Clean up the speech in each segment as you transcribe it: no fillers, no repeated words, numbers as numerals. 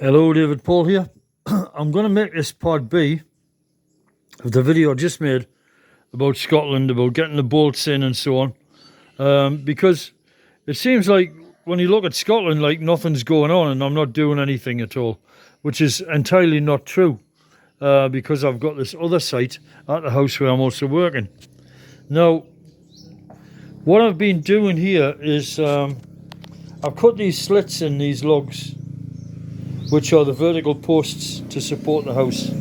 Hello, David Paul here. I'm going to make this part B of the video I just made about Scotland, about getting the bolts in and so on, because it seems like when you look at Scotland, like nothing's going on and I'm not doing anything at all, which is entirely not true, because I've got this other site at the house where I'm also working. Now, what I've been doing here is I've cut these slits in these logs, which are the vertical posts to support the house.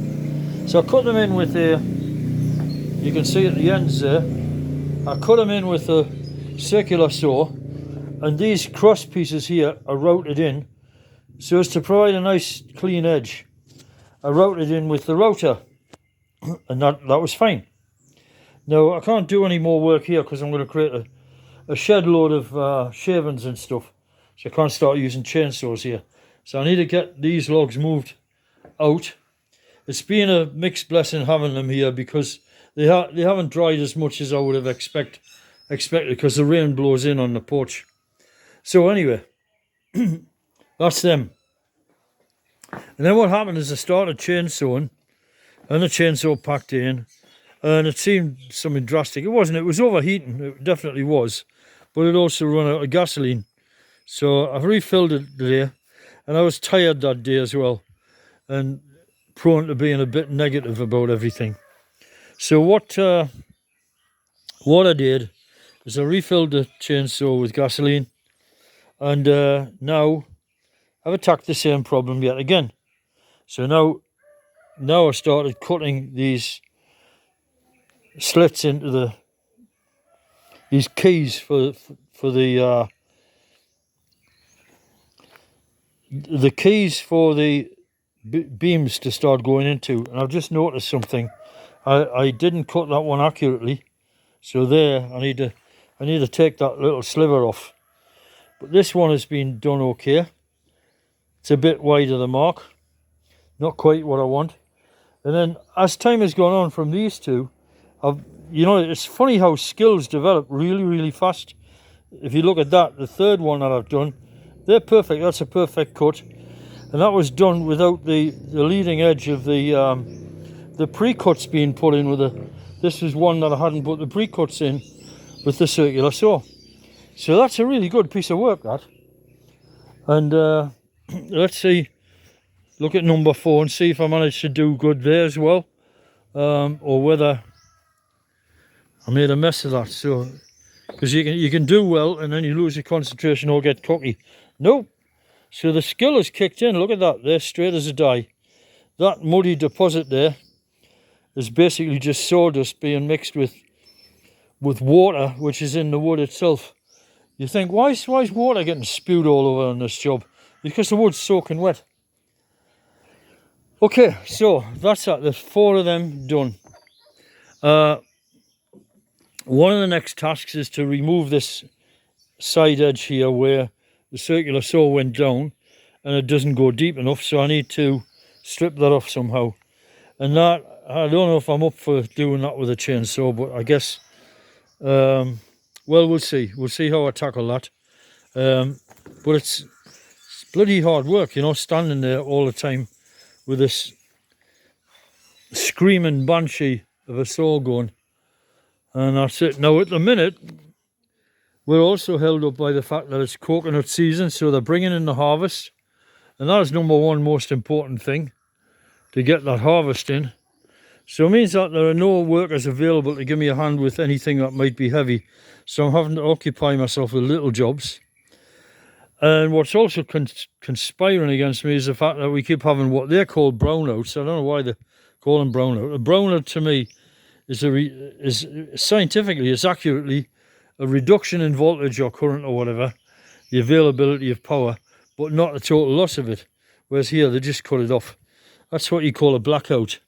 So I cut them in with you can see at the ends there, I cut them in with a circular saw, and these cross pieces here are routed in so as to provide a nice clean edge. I routed in with the router, and that was fine. Now I can't do any more work here because I'm going to create a shed load of shavings and stuff, so I can't start using chainsaws here. So I need to get these logs moved out. It's been a mixed blessing having them here because they haven't dried as much as I would have expected because the rain blows in on the porch. So anyway, that's them. And then what happened is I started chainsawing, and the chainsaw packed in, and it seemed something drastic. It wasn't, it was overheating, it definitely was, but it also run out of gasoline. So I've refilled it today. And I was tired that day as well, and prone to being a bit negative about everything. So what I did is I refilled the chainsaw with gasoline, and now I've attacked the same problem yet again. So now I started cutting these slits into these keys for the keys for the beams to start going into. And I've just noticed something. I didn't cut that one accurately, so there I need to take that little sliver off. But this one has been done okay. It's a bit wide of the mark, not quite what I want. And then as time has gone on from these two, it's funny how skills develop really, really fast. If you look at that, the third one that I've done, they're perfect. That's a perfect cut, and that was done without the leading edge of the pre-cuts being put in with this was one that I hadn't put the pre-cuts in with the circular saw. So that's a really good piece of work, that. And let's see, look at number 4 and see if I managed to do good there as well, or whether I made a mess of that. So, because you can do well and then you lose your concentration or get cocky. Nope. So the skill has kicked in. Look at that. They're straight as a die. That muddy deposit there is basically just sawdust being mixed with water, which is in the wood itself. You think, why is water getting spewed all over on this job? Because the wood's soaking wet. Okay, so that's that. There's 4 of them done. One of the next tasks is to remove this side edge here where the circular saw went down and it doesn't go deep enough, so I need to strip that off somehow. And that, I don't know if I'm up for doing that with a chainsaw, but I guess, well, we'll see. We'll see how I tackle that. But it's bloody hard work, standing there all the time with this screaming banshee of a saw going. And that's it. Now at the minute, we're also held up by the fact that it's coconut season, so they're bringing in the harvest. And that is number 1 most important thing, to get that harvest in. So it means that there are no workers available to give me a hand with anything that might be heavy. So I'm having to occupy myself with little jobs. And what's also conspiring against me is the fact that we keep having what they're called brownouts. I don't know why they call them brownout. A brownout to me is scientifically, it's accurately a reduction in voltage or current or whatever, the availability of power, but not the total loss of it. Whereas here they just cut it off. That's what you call a blackout.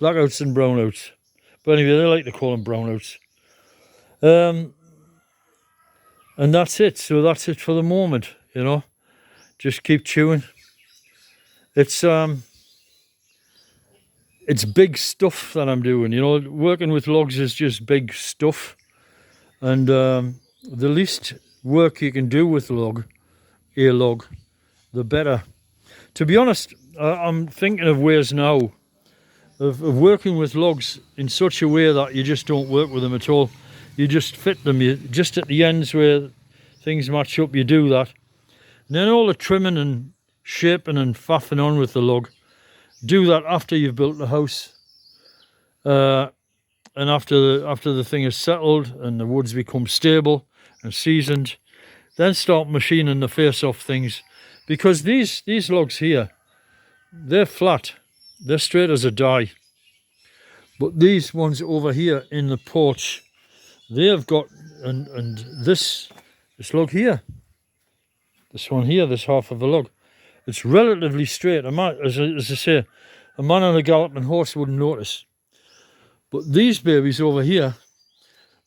Blackouts and brownouts. But anyway, they like to call them brownouts. And that's it. So that's it for the moment, Just keep chewing. It's big stuff that I'm doing, Working with logs is just big stuff. And the least work you can do with a log, the better. To be honest, I'm thinking of ways now of working with logs in such a way that you just don't work with them at all. You just fit them. You just at the ends where things match up, you do that. And then all the trimming and shaping and faffing on with the log, do that after you've built the house. And after the thing is settled and the woods become stable and seasoned, then start machining the face off things. Because these logs here, they're flat, they're straight as a die. But these ones over here in the porch, they have got, and this log here, this one here, this half of a log, it's relatively straight. As I say, a man on a galloping horse wouldn't notice. But these babies over here,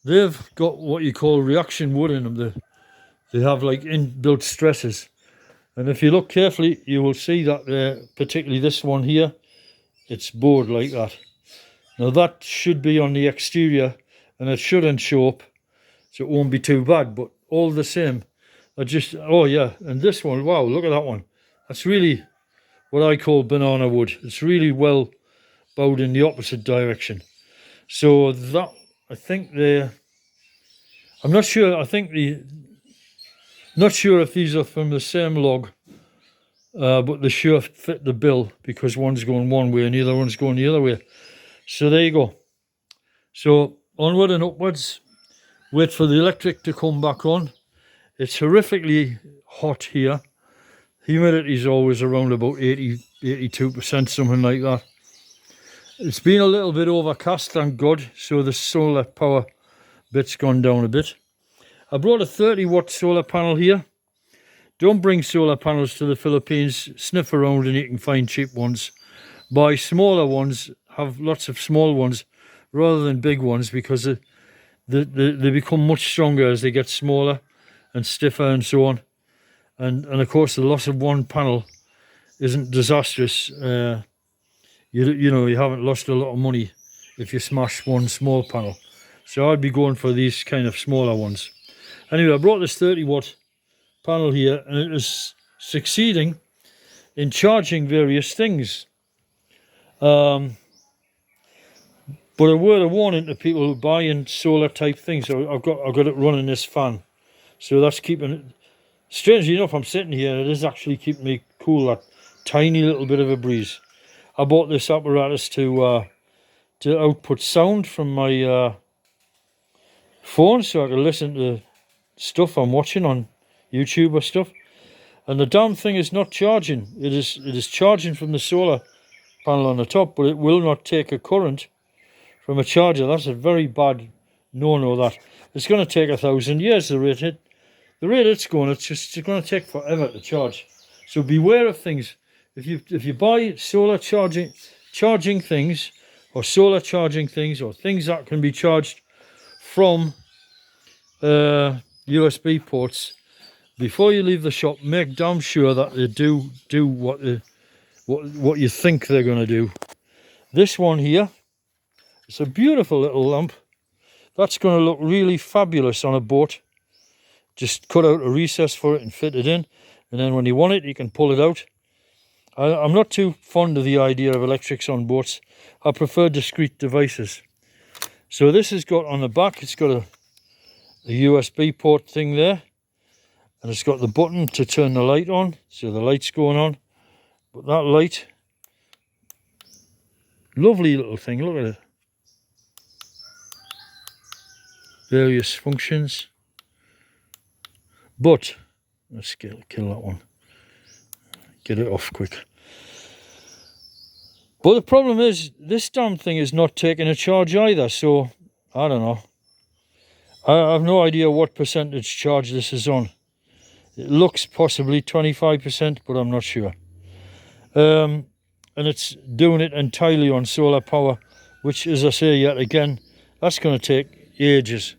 they've got what you call reaction wood in them. They have like inbuilt stresses. And if you look carefully, you will see that particularly this one here, it's bowed like that. Now that should be on the exterior and it shouldn't show up, so it won't be too bad. But all the same, oh yeah, and this one, wow, look at that one. That's really what I call banana wood. It's really well bowed in the opposite direction. So that, I think I'm not sure, not sure if these are from the same log, but they sure fit the bill because one's going one way and the other one's going the other way. So there you go. So onward and upwards, wait for the electric to come back on. It's horrifically hot here. Humidity is always around about 82%, something like that. It's been a little bit overcast, thank God, so the solar power bit's gone down a bit. I brought a 30-watt solar panel here. Don't bring solar panels to the Philippines. Sniff around and you can find cheap ones. Buy smaller ones, have lots of small ones rather than big ones, because they become much stronger as they get smaller and stiffer and so on. And of course the loss of one panel isn't disastrous. You know, you haven't lost a lot of money if you smash one small panel. So I'd be going for these kind of smaller ones. Anyway, I brought this 30-watt panel here and it is succeeding in charging various things. But a word of warning to people who buy in solar type things. So I've got it running this fan. So that's keeping it, strangely enough, I'm sitting here and it is actually keeping me cool, that tiny little bit of a breeze. I bought this apparatus to output sound from my phone so I can listen to stuff I'm watching on YouTube or stuff. And the damn thing is not charging. It is charging from the solar panel on the top, but it will not take a current from a charger. That's a very bad no-no. That it's going to take 1,000 years. The rate it's going, it's going to take forever to charge. So beware of things. If you buy solar charging things, or solar charging things, or things that can be charged from USB ports, before you leave the shop, make damn sure that they do what you think they're going to do. This one here, it's a beautiful little lamp. That's going to look really fabulous on a boat. Just cut out a recess for it and fit it in, and then when you want it, you can pull it out. I'm not too fond of the idea of electrics on boats. I prefer discrete devices. So this has got on the back, it's got a USB port thing there, and it's got the button to turn the light on, so the light's going on. But that light, lovely little thing, look at it. Various functions. But let's kill that one. Get it off quick. But the problem is, this damn thing is not taking a charge either, so I don't know. I have no idea what percentage charge this is on. It looks possibly 25%, but I'm not sure. And it's doing it entirely on solar power, which, as I say yet again, that's going to take ages.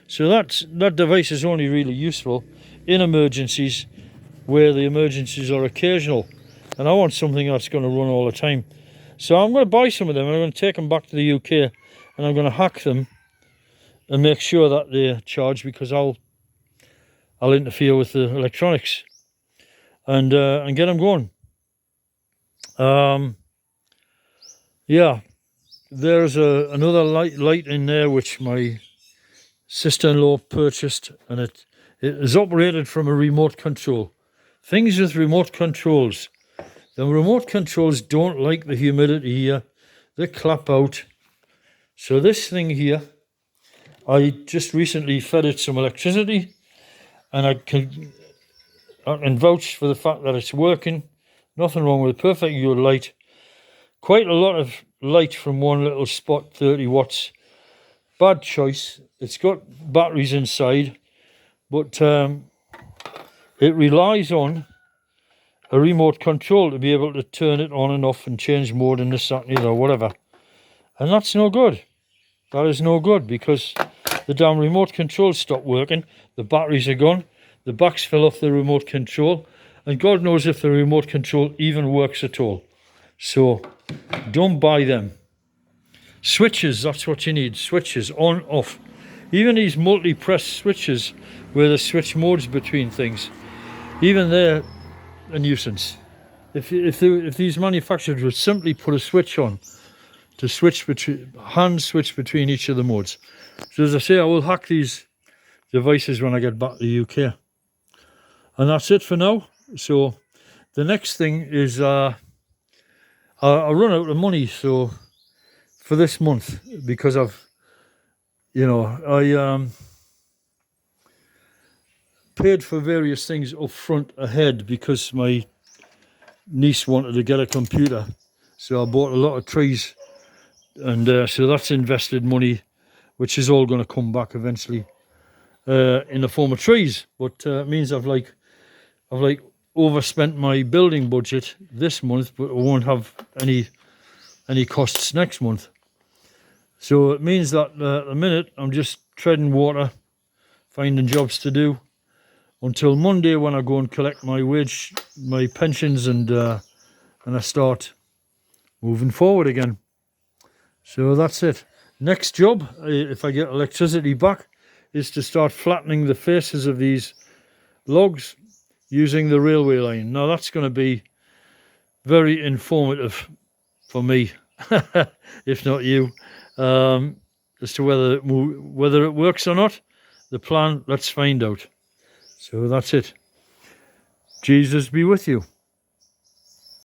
So that device is only really useful in emergencies, where the emergencies are occasional, and I want something that's going to run all the time. So I'm going to buy some of them and I'm going to take them back to the UK and I'm going to hack them and make sure that they're charged, because I'll interfere with the electronics and get them going. Yeah, there's another light in there which my sister-in-law purchased, and it is operated from a remote control. Things with remote controls. The remote controls don't like the humidity here. They clap out. So this thing here, I just recently fed it some electricity, and I can vouch for the fact that it's working. Nothing wrong with it. Perfect good light. Quite a lot of light from one little spot, 30 watts. Bad choice. It's got batteries inside, but it relies on a remote control to be able to turn it on and off and change mode and this, that, and the other, whatever. And that's no good. That is no good, because the damn remote control stopped working. The batteries are gone. The backs fell off the remote control. And God knows if the remote control even works at all. So don't buy them. Switches, that's what you need. Switches, on, off. Even these multi-press switches where the switch modes between things, even they're a nuisance. If these manufacturers would simply put a switch on to switch between, hand switch between each of the modes. So as I say, I will hack these devices when I get back to the UK. And that's it for now. So the next thing is I run out of money, so for this month, because I've, I paid for various things up front ahead because my niece wanted to get a computer. So I bought a lot of trees, and so that's invested money, which is all going to come back eventually in the form of trees. But it means I've overspent my building budget this month, but I won't have any costs next month. So it means that at the minute I'm just treading water, finding jobs to do until Monday, when I go and collect my wage, my pensions, and I start moving forward again. So that's it. Next job, if I get electricity back, is to start flattening the faces of these logs using the railway line. Now that's going to be very informative for me, if not you, as to whether it works or not. The plan, let's find out. So that's it. Jesus be with you.